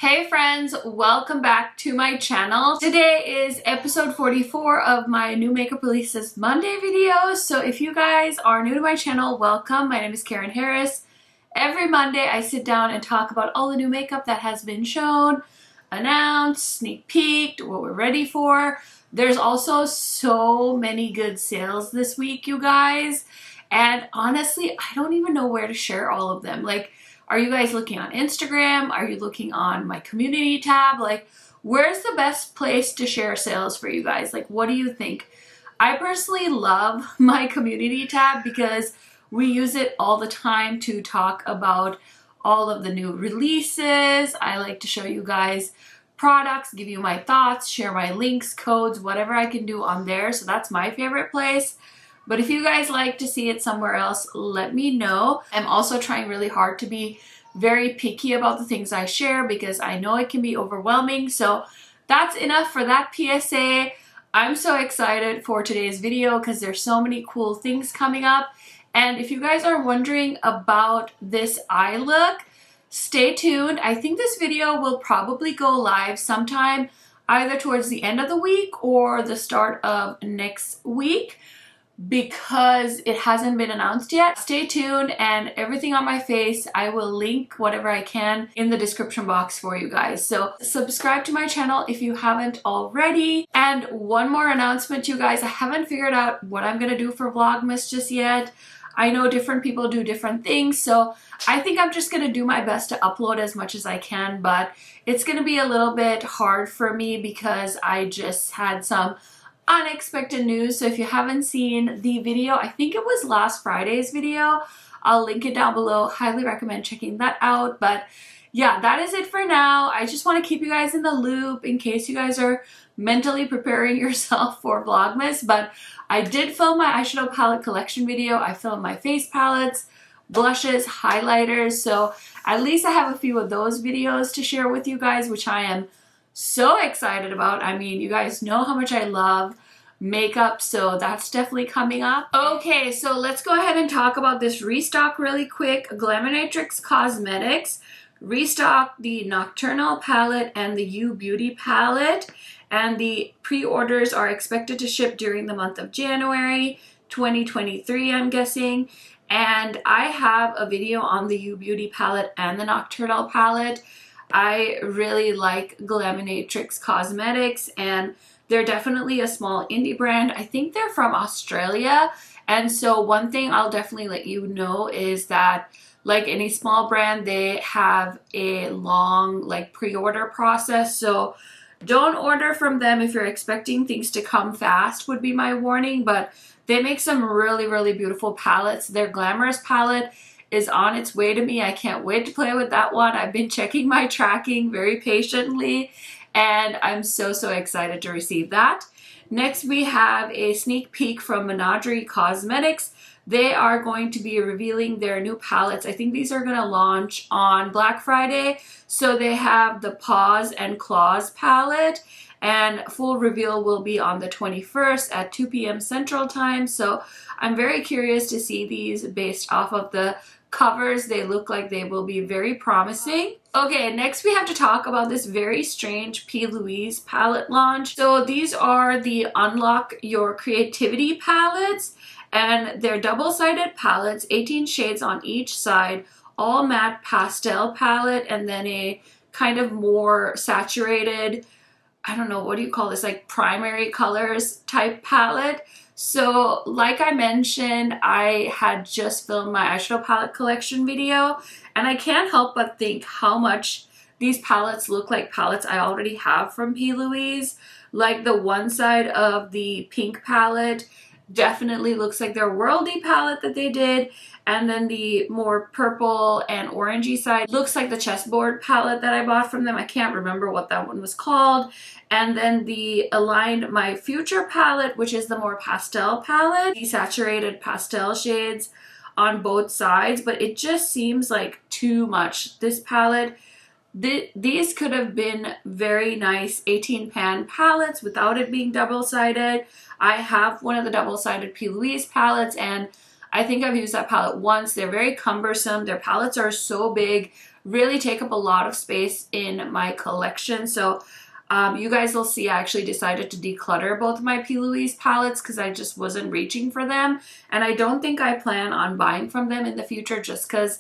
Hey friends, welcome back to my channel. Today is episode 44 of my new makeup releases Monday video. So if you guys are new to my channel, welcome. My name is KARENHARRIS. Every Monday I sit down and talk about all the new makeup that has been shown, announced, sneak peeked, what we're ready for. There's also so many good sales this week, you guys. And honestly, I don't even know where to share all of them. Like, are you guys looking on Instagram? Are you looking on my community tab? Like, where's the best place to share sales for you guys? Like, what do you think? I personally love my community tab because we use it all the time to talk about all of the new releases. I like to show you guys products, give you my thoughts, share my links, codes, whatever I can do on there. So that's my favorite place. But if you guys like to see it somewhere else, let me know. I'm also trying really hard to be very picky about the things I share because I know it can be overwhelming. So that's enough for that PSA. I'm so excited for today's video because there's so many cool things coming up. And if you guys are wondering about this eye look, stay tuned. I think this video will probably go live sometime either towards the end of the week or the start of next week, because it hasn't been announced yet. Stay tuned, and everything on my face, I will link whatever I can in the description box for you guys. So subscribe to my channel if you haven't already. And one more announcement, you guys. I haven't figured out what I'm gonna do for Vlogmas just yet. I know different people do different things, so I think I'm just gonna do my best to upload as much as I can, but it's gonna be a little bit hard for me because I just had some unexpected news. So if you haven't seen the video, I think it was last Friday's video, I'll link it down below. Highly recommend checking that out. But yeah, that is it for now. I just want to keep you guys in the loop in case you guys are mentally preparing yourself for Vlogmas. But I did film my eyeshadow palette collection video. I filmed my face palettes, blushes, highlighters. So at least I have a few of those videos to share with you guys, which I am so excited about. I mean, you guys know how much I love makeup, so that's definitely coming up. Okay, so let's go ahead and talk about this restock really quick. Glaminatrix Cosmetics restocked the Nocturnal palette and the Beauty palette, and the pre-orders are expected to ship during the month of January 2023, I'm guessing. And I have a video on the Beauty palette and the Nocturnal palette. I really like Glaminatrix Cosmetics, and they're definitely a small indie brand. I think they're from Australia. And so one thing I'll definitely let you know is that, like any small brand, they have a long pre-order process. So don't order from them if you're expecting things to come fast, would be my warning. But they make some really, really beautiful palettes. Their Glamorous palette is on its way to me. I can't wait to play with that one. I've been checking my tracking very patiently, and I'm so excited to receive that. Next, we have a sneak peek from Menagerie Cosmetics. They are going to be revealing their new palettes. I think these are going to launch on Black Friday. So they have the Paws and Claws palette, and full reveal will be on the 21st at 2 p.m. Central Time. So I'm very curious to see these based off of the covers. They look like they will be very promising. Okay, next we have to talk about this very strange P. Louise palette launch. So these are the Unlock Your Creativity palettes, and they're double-sided palettes, 18 shades on each side, all matte pastel palette, and then a kind of more saturated, I don't know, what do you call this, like primary colors type palette. So like I mentioned, I had just filmed my eyeshadow palette collection video, and I can't help but think how much these palettes look like palettes I already have from P. Louise. Like the one side of the pink palette definitely looks like their Worldy palette that they did, and then the more purple and orangey side looks like the chessboard palette that I bought from them. I can't remember what that one was called. And then the Align My Future palette, which is the more pastel palette, desaturated pastel shades on both sides, but it just seems like too much. This palette, these could have been very nice 18 pan palettes without it being double-sided. I have one of the double-sided P. Louise palettes, and I think I've used that palette once. They're very cumbersome. Their palettes are so big really take up a lot of space in my collection. So you guys will see I actually decided to declutter both of my P. Louise palettes because I just wasn't reaching for them. And I don't think I plan on buying from them in the future just because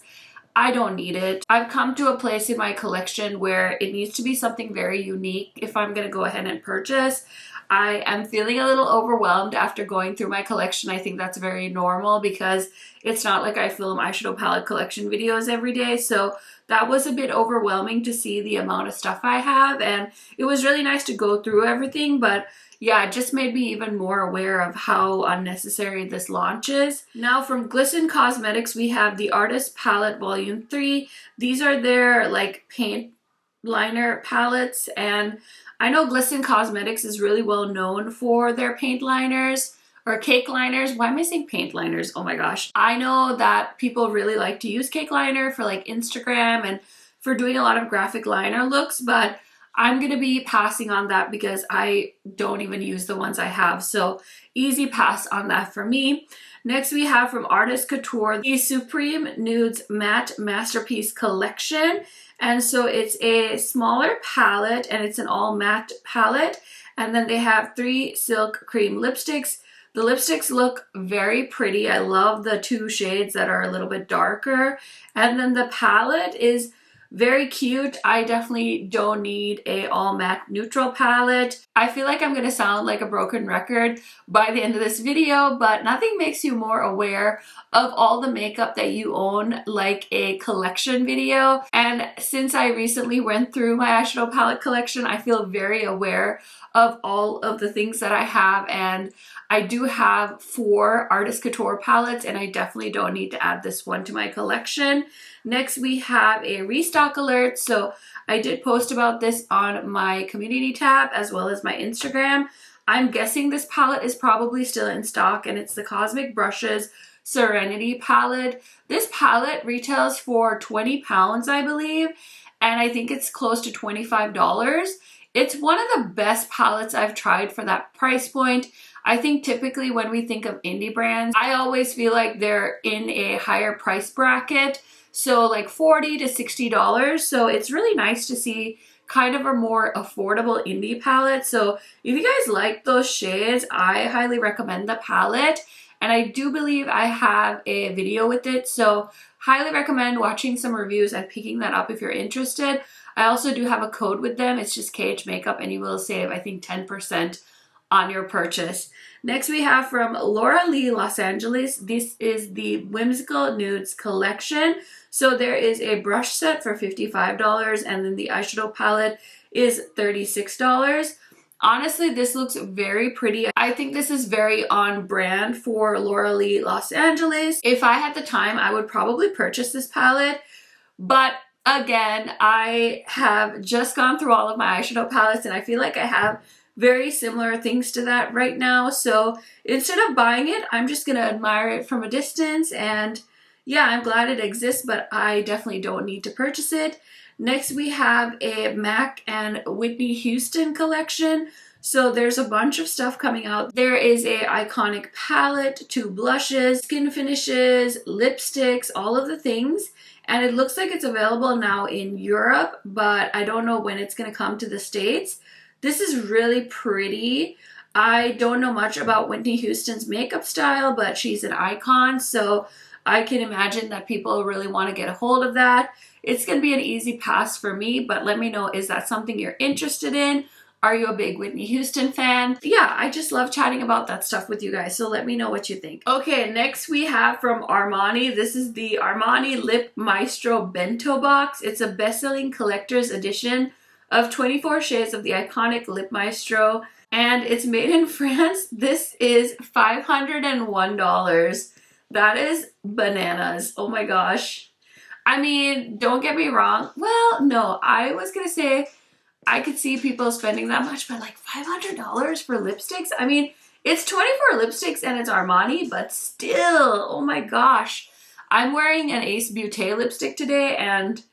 I don't need it. I've come to a place in my collection where it needs to be something very unique if I'm going to go ahead and purchase. I am feeling a little overwhelmed after going through my collection. I think that's very normal because it's not like I film eyeshadow palette collection videos every day. So that was a bit overwhelming to see the amount of stuff I have, and it was really nice to go through everything, but yeah, it just made me even more aware of how unnecessary this launch is. Now from Glsen Cosmetics, we have the Artist Palette Volume 3. These are their like paint liner palettes, and I know Glsen Cosmetics is really well known for their paint liners or cake liners. Why am I saying paint liners? Oh my gosh. I know that people really like to use cake liner for like Instagram and for doing a lot of graphic liner looks, but I'm going to be passing on that because I don't even use the ones I have. So easy pass on that for me. Next we have from Artist Couture, the Supreme Nudes Matte Masterpiece Collection. And so it's a smaller palette and it's an all matte palette. And then they have 3 silk cream lipsticks. The lipsticks look very pretty. I love the 2 shades that are a little bit darker. And then the palette is very cute. I definitely don't need a all matte neutral palette. I feel like I'm going to sound like a broken record by the end of this video, but nothing makes you more aware of all the makeup that you own like a collection video. And since I recently went through my eyeshadow palette collection, I feel very aware of all of the things that I have, and I do have 4 Artist Couture palettes, and I definitely don't need to add this one to my collection. Next, we have a restock alert. So I did post about this on my community tab as well as my Instagram. I'm guessing this palette is probably still in stock, and it's the Cosmic Brushes Serenity palette. This palette retails for 20 pounds, I believe, and I think it's close to $25. It's one of the best palettes I've tried for that price point. I think typically when we think of indie brands, I always feel like they're in a higher price bracket. So like $40 to $60. So it's really nice to see kind of a more affordable indie palette. So if you guys like those shades, I highly recommend the palette. And I do believe I have a video with it. So highly recommend watching some reviews and picking that up if you're interested. I also do have a code with them. It's just KHMAKEUP, and you will save, I think, 10% on your purchase. Next we have from Laura Lee Los Angeles. This is the Whimsical Nudes collection. So there is a brush set for $55, and then the eyeshadow palette is $36. Honestly, this looks very pretty. I think this is very on brand for Laura Lee Los Angeles. If I had the time, I would probably purchase this palette, but again, I have just gone through all of my eyeshadow palettes, and I feel like I have very similar things to that right now. So instead of buying it, I'm just going to admire it from a distance. And yeah, I'm glad it exists, but I definitely don't need to purchase it. Next, we have a MAC and Whitney Houston collection. So there's a bunch of stuff coming out. There is a iconic palette, 2 blushes, skin finishes, lipsticks, all of the things. And it looks like it's available now in Europe, but I don't know when it's going to come to the States. This is really pretty. I don't know much about Whitney Houston's makeup style, but she's an icon, so I can imagine that people really want to get a hold of that. It's going to be an easy pass for me, but let me know, is that something you're interested in? Are you a big Whitney Houston fan? Yeah, I just love chatting about that stuff with you guys, so let me know what you think. Okay, next we have from Armani. This is the Armani Lip Maestro Bento Box. It's a best-selling collector's edition of 24 shades of the iconic Lip Maestro, and it's made in France. This is $501. That is bananas. Oh my gosh. I mean, don't get me wrong. Well, no, I was gonna say I could see people spending that much, but like $500 for lipsticks? I mean, it's 24 lipsticks and it's Armani, but still, oh my gosh. I'm wearing an Ace Beaute lipstick today, and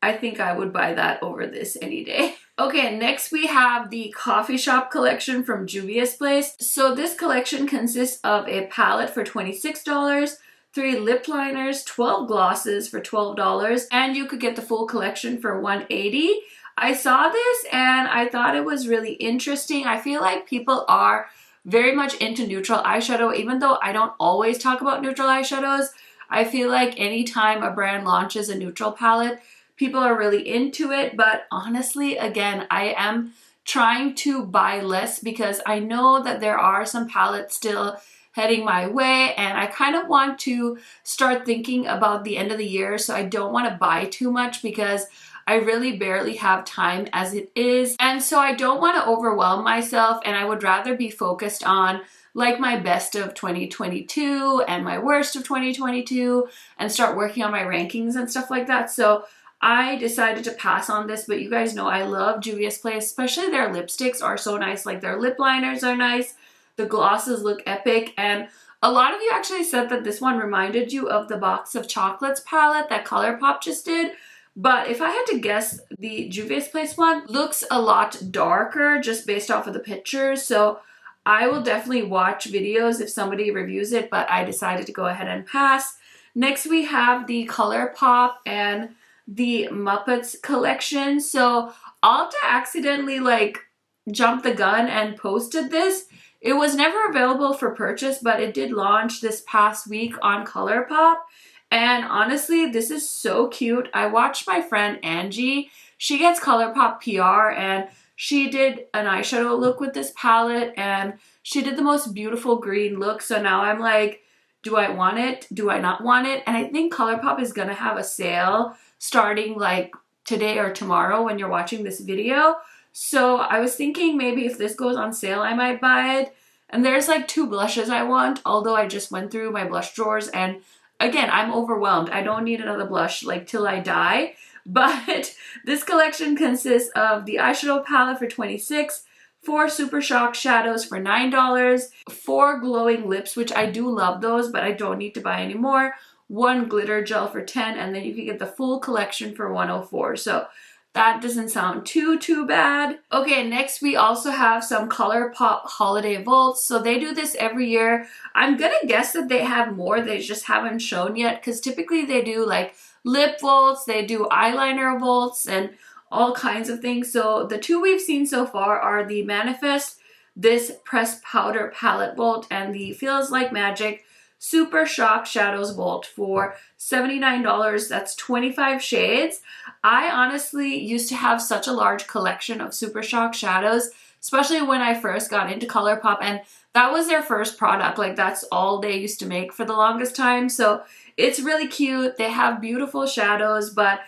I think I would buy that over this any day. Okay, next we have the Coffee Shop collection from Juvia's Place. So this collection consists of a palette for $26, 3 lip liners, 12 glosses for $12, and you could get the full collection for $180. I saw this and I thought it was really interesting. I feel like people are very much into neutral eyeshadow, even though I don't always talk about neutral eyeshadows. I feel like anytime a brand launches a neutral palette, people are really into it. But honestly, again, I am trying to buy less because I know that there are some palettes still heading my way, and I kind of want to start thinking about the end of the year, so I don't want to buy too much because I really barely have time as it is, and so I don't want to overwhelm myself, and I would rather be focused on like my best of 2022 and my worst of 2022 and start working on my rankings and stuff like that. So I decided to pass on this, but you guys know I love Juvia's Place, especially their lipsticks are so nice. Like their lip liners are nice, the glosses look epic, and a lot of you actually said that this one reminded you of the Box of Chocolates palette that Colourpop just did. But if I had to guess, the Juvia's Place one looks a lot darker just based off of the pictures. So I will definitely watch videos if somebody reviews it, but I decided to go ahead and pass. Next we have the Colourpop and the Muppets collection. So Ulta accidentally like jumped the gun and posted this. It was never available for purchase, but it did launch this past week on Colourpop. And honestly, this is so cute. I watched my friend Angie. She gets Colourpop PR and she did an eyeshadow look with this palette and she did the most beautiful green look. So now I'm like, do I want it? Do I not want it? And I think Colourpop is gonna have a sale starting like today or tomorrow when you're watching this video. So I was thinking maybe if this goes on sale, I might buy it. And there's like 2 blushes I want, although I just went through my blush drawers and again, I'm overwhelmed. I don't need another blush like till I die. But this collection consists of the eyeshadow palette for $26, 4 Super Shock shadows for $9, 4 glowing lips, which I do love those, but I don't need to buy any more, 1 glitter gel for $10, and then you can get the full collection for $104. So that doesn't sound too bad. Okay, next we also have some Colourpop Holiday Vaults. So they do this every year. I'm gonna guess that they have more, they just haven't shown yet, because typically they do like lip vaults, they do eyeliner vaults, and all kinds of things. So the 2 we've seen so far are the Manifest, this pressed powder palette vault, and the Feels Like Magic Super Shock Shadows Vault for $79. That's 25 shades. I honestly used to have such a large collection of Super Shock shadows, especially when I first got into Colourpop, and that was their first product. Like that's all they used to make for the longest time. So it's really cute. They have beautiful shadows, but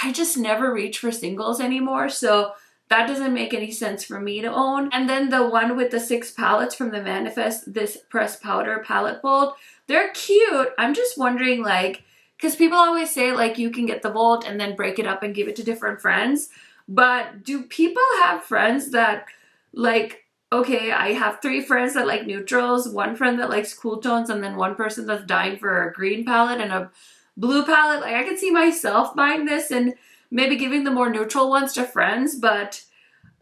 I just never reach for singles anymore. So that doesn't make any sense for me to own. And then the one with the 6 palettes from the Manifest, this pressed powder palette vault, they're cute. I'm just wondering, like, because people always say like you can get the vault and then break it up and give it to different friends. But do people have friends that like, okay, I have 3 friends that like neutrals, 1 friend that likes cool tones, and then 1 person that's dying for a green palette and a blue palette. Like I could see myself buying this and maybe giving the more neutral ones to friends, but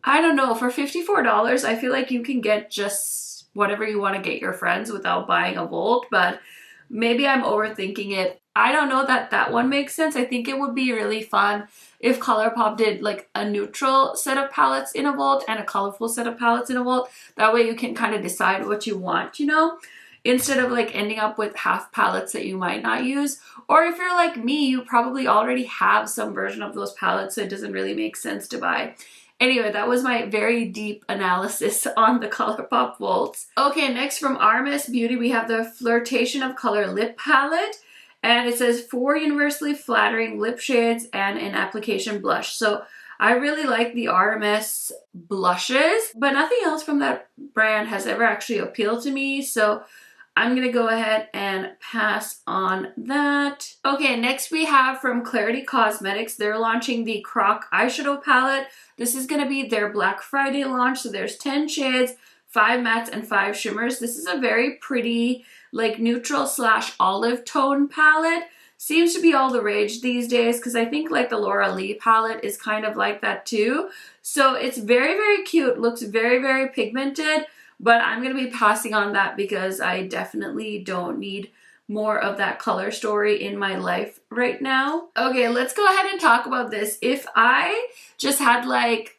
I don't know, for $54, I feel like you can get just whatever you want to get your friends without buying a vault, but maybe I'm overthinking it. I don't know that that one makes sense. I think it would be really fun if Colourpop did like a neutral set of palettes in a vault and a colorful set of palettes in a vault. That way you can kind of decide what you want, you know, instead of like ending up with half palettes that you might not use. Or if you're like me, you probably already have some version of those palettes, so it doesn't really make sense to buy. Anyway, that was my very deep analysis on the Colourpop Vaults. Okay, next from Armani Beauty, we have the Flirtation of Color Lip Palette. And it says 4 universally flattering lip shades and an application blush. So I really like the Armani blushes, but nothing else from that brand has ever actually appealed to me. So I'm gonna go ahead and pass on that. Okay, next we have from Clarity Cosmetics. They're launching the Croc eyeshadow palette. This is gonna be their Black Friday launch. So there's 10 shades, 5 mattes, and 5 shimmers. This is a very pretty, like neutral slash olive tone palette. Seems to be all the rage these days because I think like the Laura Lee palette is kind of like that too. So it's very cute, looks very pigmented, but I'm going to be passing on that because I definitely don't need more of that color story in my life right now. Okay, let's go ahead and talk about this. If I just had like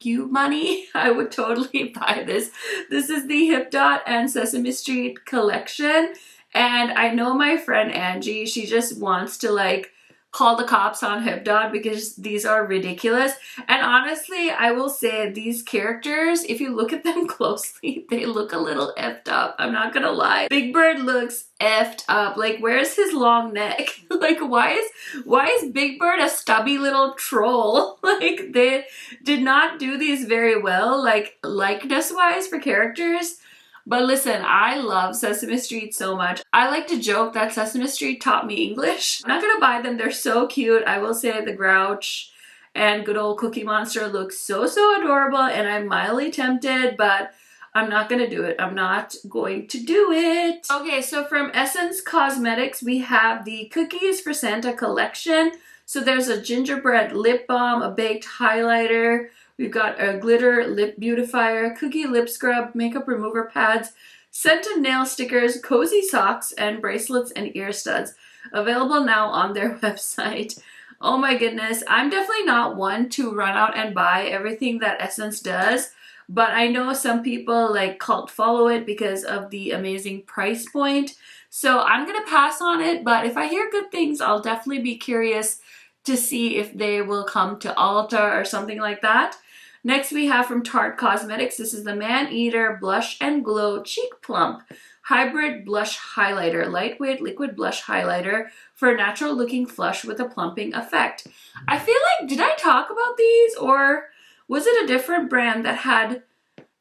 you money, I would totally buy this. This is the Dot and Sesame Street collection, and I know my friend Angie, she just wants to like call the cops on Dot because these are ridiculous. And honestly, I will say these characters, if you look at them closely, they look a little effed up. I'm not gonna lie. Big Bird looks effed up. Like, where's his long neck? Like, why is Big Bird a stubby little troll? Like, they did not do these very well, like likeness wise for characters. But listen, I love Sesame Street so much. I like to joke that Sesame Street taught me English. I'm not gonna buy them, they're so cute. I will say the Grouch and good old Cookie Monster look so adorable, and I'm mildly tempted, but I'm not gonna do it. I'm not going to do it. Okay, so from Essence Cosmetics, we have the Cookies for Santa collection. So there's a gingerbread lip balm, a baked highlighter, we've got a glitter lip beautifier, cookie lip scrub, makeup remover pads, scented nail stickers, cozy socks, and bracelets and ear studs. Available now on their website. Oh my goodness, I'm definitely not one to run out and buy everything that Essence does, but I know some people like cult follow it because of the amazing price point. So I'm gonna pass on it, but if I hear good things, I'll definitely be curious to see if they will come to Ulta or something like that. Next we have from Tarte Cosmetics, this is the Man Eater Blush and Glow Cheek Plump Hybrid Blush Highlighter, lightweight liquid blush highlighter for a natural looking flush with a plumping effect. I feel like, did I talk about these, or was it a different brand that had,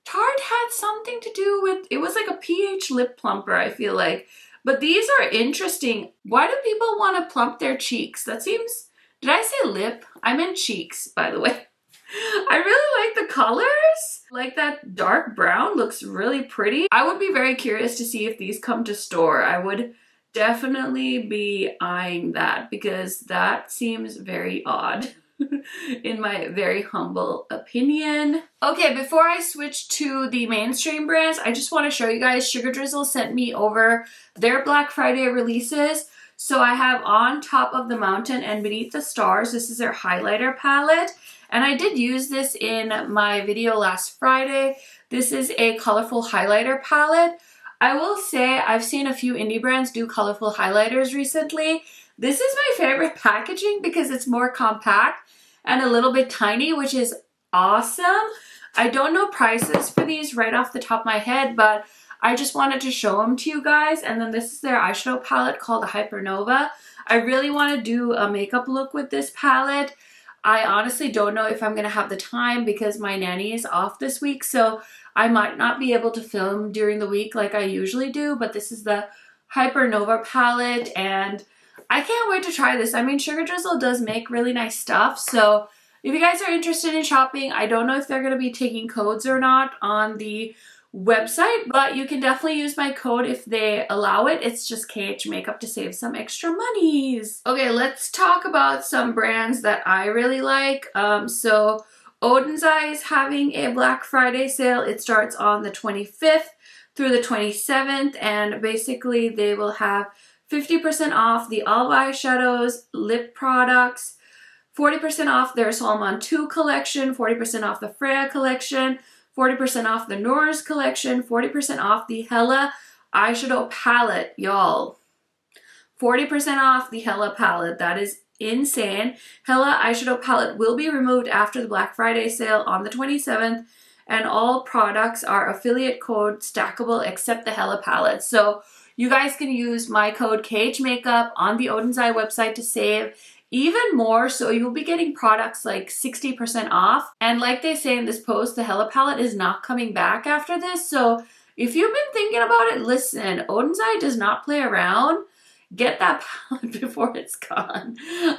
Tarte had something to do with, it was like a pH lip plumper, I feel like. But these are interesting. Why do people want to plump their cheeks? That seems, did I say lip? I meant cheeks, by the way. I really like the colors. Like that dark brown looks really pretty. I would be very curious to see if these come to store. I would definitely be eyeing that because that seems very odd in my very humble opinion. Okay, before I switch to the mainstream brands, I just want to show you guys, SugarDrizzle sent me over their Black Friday releases. So I have On Top of the Mountain and Beneath the Stars. This is their highlighter palette. And I did use this in my video last Friday. This is a colorful highlighter palette. I will say I've seen a few indie brands do colorful highlighters recently. This is my favorite packaging because it's more compact and a little bit tiny, which is awesome. I don't know prices for these right off the top of my head, but I just wanted to show them to you guys. And then this is their eyeshadow palette called the Hypernova. I really want to do a makeup look with this palette. I honestly don't know if I'm going to have the time because my nanny is off this week, so I might not be able to film during the week like I usually do, but this is the Hypernova palette, and I can't wait to try this. I mean, SugarDrizzle does make really nice stuff, so if you guys are interested in shopping, I don't know if they're going to be taking codes or not on the website, but you can definitely use my code if they allow it. It's just KHMAKEUP to save some extra monies. Okay, let's talk about some brands that I really like. So Odins Eye is having a Black Friday sale. It starts on the 25th through the 27th, and basically they will have 50% off the olive eyeshadows, lip products, 40% off their Salmon 2 collection, 40% off the Freya collection, 40% off the Nora's collection, 40% off the Hella eyeshadow palette, y'all. 40% off the Hella palette. That is insane. Hella eyeshadow palette will be removed after the Black Friday sale on the 27th, and all products are affiliate code stackable except the Hella palette. So you guys can use my code KHMAKEUP on the Odins Eye website to save even more, so you'll be getting products like 60% off. And like they say in this post, the Hella palette is not coming back after this. So if you've been thinking about it, listen, Odins Eye does not play around. Get that palette before it's gone.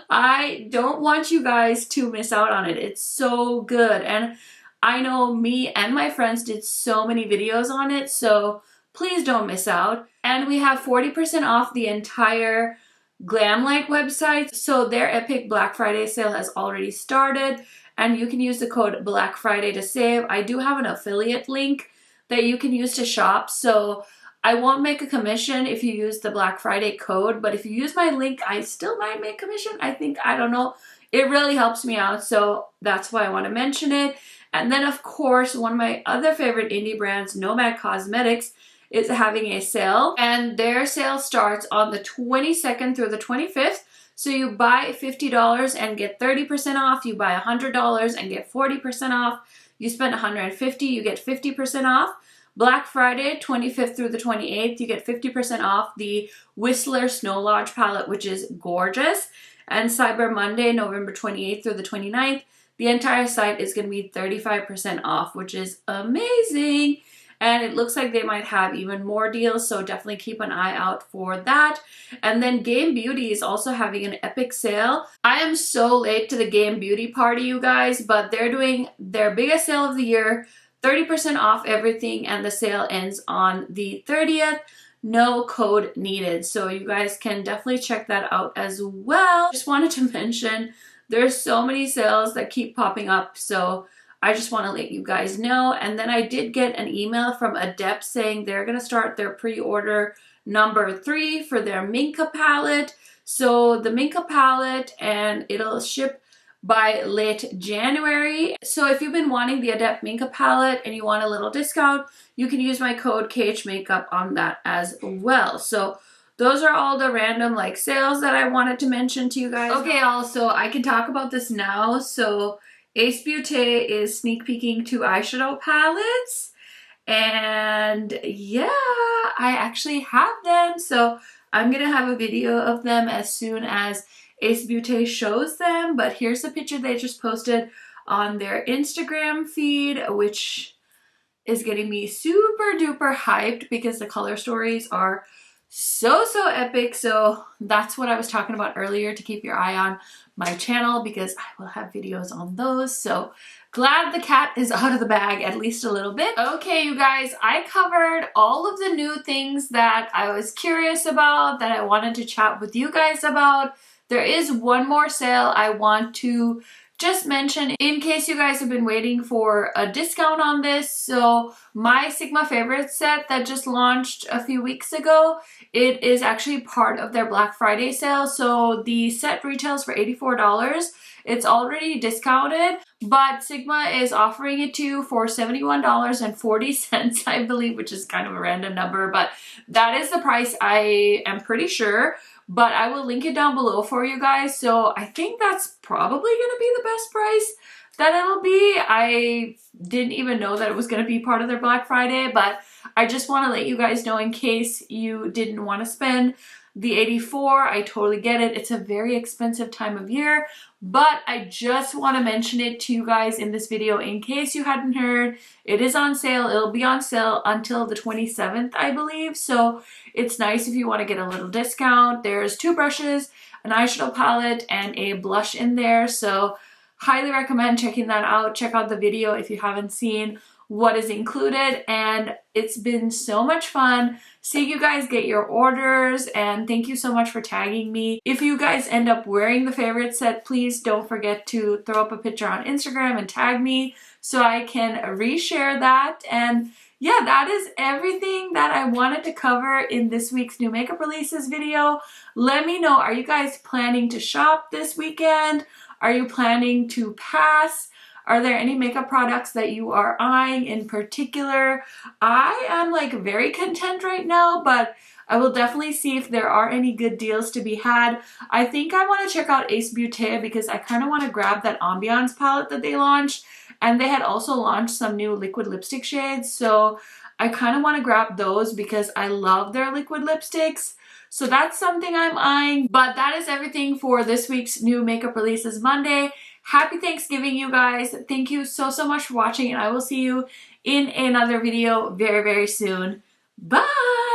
I don't want you guys to miss out on it. It's so good. And I know me and my friends did so many videos on it, so please don't miss out. And we have 40% off the entire Glamlight website, so their epic Black Friday sale has already started, and you can use the code Black Friday to save. I do have an affiliate link that you can use to shop, so I won't make a commission if you use the Black Friday code, but if you use my link, I still might make commission. I don't know. It really helps me out, so that's why I want to mention it. And then, of course, one of my other favorite indie brands, Nomad Cosmetics, is having a sale. And their sale starts on the 22nd through the 25th. So you buy $50 and get 30% off. You buy $100 and get 40% off. You spend $150, you get 50% off. Black Friday, 25th through the 28th, you get 50% off the Whistler Snow Lodge palette, which is gorgeous. And Cyber Monday, November 28th through the 29th, the entire site is going to be 35% off, which is amazing. And it looks like they might have even more deals, so definitely keep an eye out for that. And then Game Beauty is also having an epic sale. I am so late to the Game Beauty party, you guys, but they're doing their biggest sale of the year, 30% off everything, and the sale ends on the 30th. No code needed, so you guys can definitely check that out as well. Just wanted to mention there's so many sales that keep popping up, so I just want to let you guys know. And then I did get an email from Adept saying they're going to start their pre-order number 3 for their Minka palette. So the Minka palette, and it'll ship by late January. So if you've been wanting the Adept Minka palette and you want a little discount, you can use my code KHMAKEUP on that as well. So those are all the random like sales that I wanted to mention to you guys. Okay, also I can talk about this now. So Ace Beaute is sneak peeking 2 eyeshadow palettes, and yeah, I actually have them. So I'm gonna have a video of them as soon as Ace Beaute shows them, but here's the picture they just posted on their Instagram feed, which is getting me super duper hyped because the color stories are so epic. So that's what I was talking about earlier, to keep your eye on my channel because I will have videos on those. So glad the cat is out of the bag at least a little bit. Okay, you guys, I covered all of the new things that I was curious about, that I wanted to chat with you guys about. There is one more sale I want to just mention in case you guys have been waiting for a discount on this. So my Sigma favorite set that just launched a few weeks ago, it is actually part of their Black Friday sale. So the set retails for $84. It's already discounted, but Sigma is offering it to you for $71.40, I believe, which is kind of a random number, but that is the price, I am pretty sure. But I will link it down below for you guys. So I think that's probably going to be the best price that it'll be. I didn't even know that it was going to be part of their Black Friday, but I just want to let you guys know in case you didn't want to spend the $84. I totally get it. It's a very expensive time of year, but I just want to mention it to you guys in this video in case you hadn't heard. It is on sale. It'll be on sale until the 27th, I believe. So it's nice if you want to get a little discount. There's 2 brushes, an eyeshadow palette, and a blush in there. So highly recommend checking that out. Check out the video if you haven't seen what is included, and it's been so much fun seeing you guys get your orders, and thank you so much for tagging me. If you guys end up wearing the favorite set, please don't forget to throw up a picture on Instagram and tag me so I can reshare that. And yeah, that is everything that I wanted to cover in this week's new makeup releases video. Let me know, are you guys planning to shop this weekend? Are you planning to pass? Are there any makeup products that you are eyeing in particular? I am like very content right now, but I will definitely see if there are any good deals to be had. I think I want to check out Ace Beaute because I kind of want to grab that Ambiance palette that they launched. And they had also launched some new liquid lipstick shades. So I kind of want to grab those because I love their liquid lipsticks. So that's something I'm eyeing. But that is everything for this week's new makeup releases Monday. Happy Thanksgiving, you guys. Thank you so much for watching, and I will see you in another video very soon. Bye!